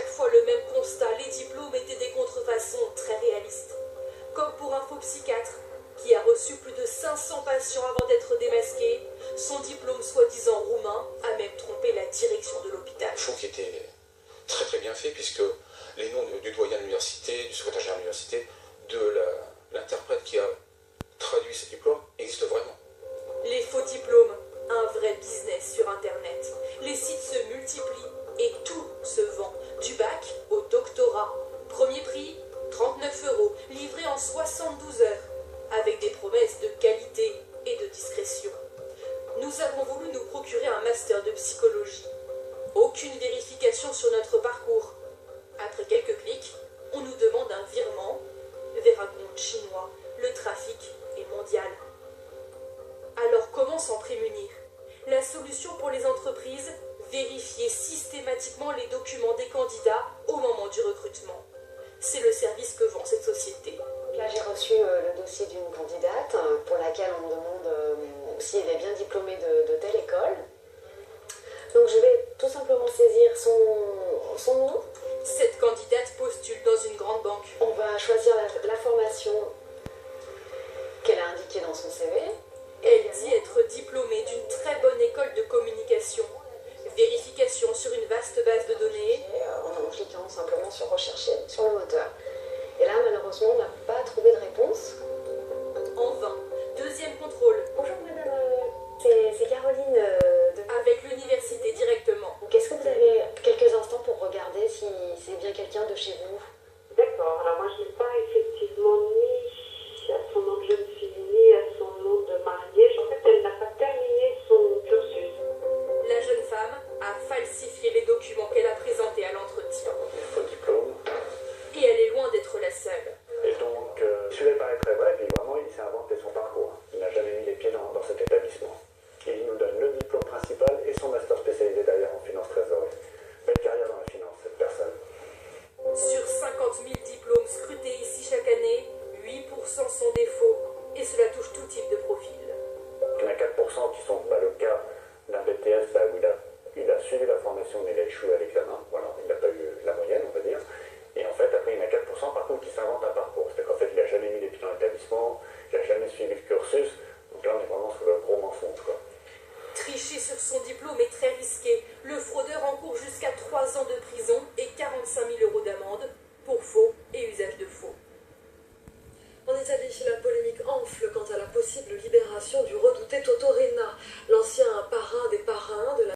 chaque fois le même constat, les diplômes étaient des contrefaçons très réalistes. Comme pour un faux psychiatre qui a reçu plus de 500 patients avant d'être démasqué, son diplôme soi-disant roumain a même trompé la direction de l'hôpital. Faux qui était très très bien fait puisque les noms du doyen de l'université, du secrétaire général de l'université, de l'interprète qui a traduit ces diplômes existent vraiment. Les faux diplômes, un vrai business sur Internet. Les sites se multiplient et tout se vend, du bac au doctorat. Premier prix, 39 €, livré en 72 heures, avec des promesses de qualité et de discrétion. Nous avons voulu nous procurer un master de psychologie. Aucune vérification sur notre parcours. Après quelques clics, on nous demande un virement vers un compte chinois. Le trafic est mondial. Alors comment s'en prémunir? La solution pour les entreprises, vérifier systématiquement les documents des candidats au moment du recrutement. C'est le service que vend cette société. Là, j'ai reçu le dossier d'une candidate pour laquelle on me demande si elle est bien diplômée de telle école. Donc je vais tout simplement saisir son nom. Cette candidate postule dans une grande banque. On va choisir la formation qu'elle a indiquée dans son CV. Elle dit être diplômée d'une très bonne école de communication. Vérification sur une vaste base de données. En cliquant simplement sur rechercher sur le moteur. Et là, malheureusement, on n'a pas trouvé de réponse. En vain. Deuxième contrôle. Bonjour madame, c'est Caroline Avec l'université directement. Est-ce que vous avez quelques instants pour regarder si c'est bien quelqu'un de chez vous? D'accord, alors moi je n'ai pas effectivement ni à son nom de jeune fille, ni à son nom de mariée. En fait, elle n'a pas terminé son cursus. La jeune femme a falsifié les documents qu'elle a présentés à l'entretien. Faux diplôme. Et elle est loin d'être la seule. Et donc, celui-là paraît très vrai, puis vraiment, il s'est inventé son parcours. Il n'a jamais mis les pieds dans cet établissement. Et il nous donne le diplôme principal et son master spécialisé d'ailleurs en finance trésorerie. Belle carrière dans la finance, cette personne. Sur 50 000 diplômes scrutés ici chaque année, 8% sont des faux. Et cela touche tout type de profil. Il y en a 4% qui sont le cas d'un BTS où il a suivi la formation mais il a échoué à l'examen. Voilà, il n'a pas eu la moyenne, on va dire. Et en fait, après, il y en a 4% par contre qui s'inventent un parcours. C'est-à-dire qu'en fait, il n'a jamais mis les pieds dans l'établissement, il n'a jamais suivi le cursus. Donc là, on est vraiment sur le gros mensonge, quoi. Tricher sur son diplôme est très risqué. Le fraudeur encourt jusqu'à 3 ans de prison et 45 000 € d'amende pour faux et usage de faux. En Italie, la polémique enfle quant à la possible libération du redouté Toto Renna, l'ancien parrain des parrains de la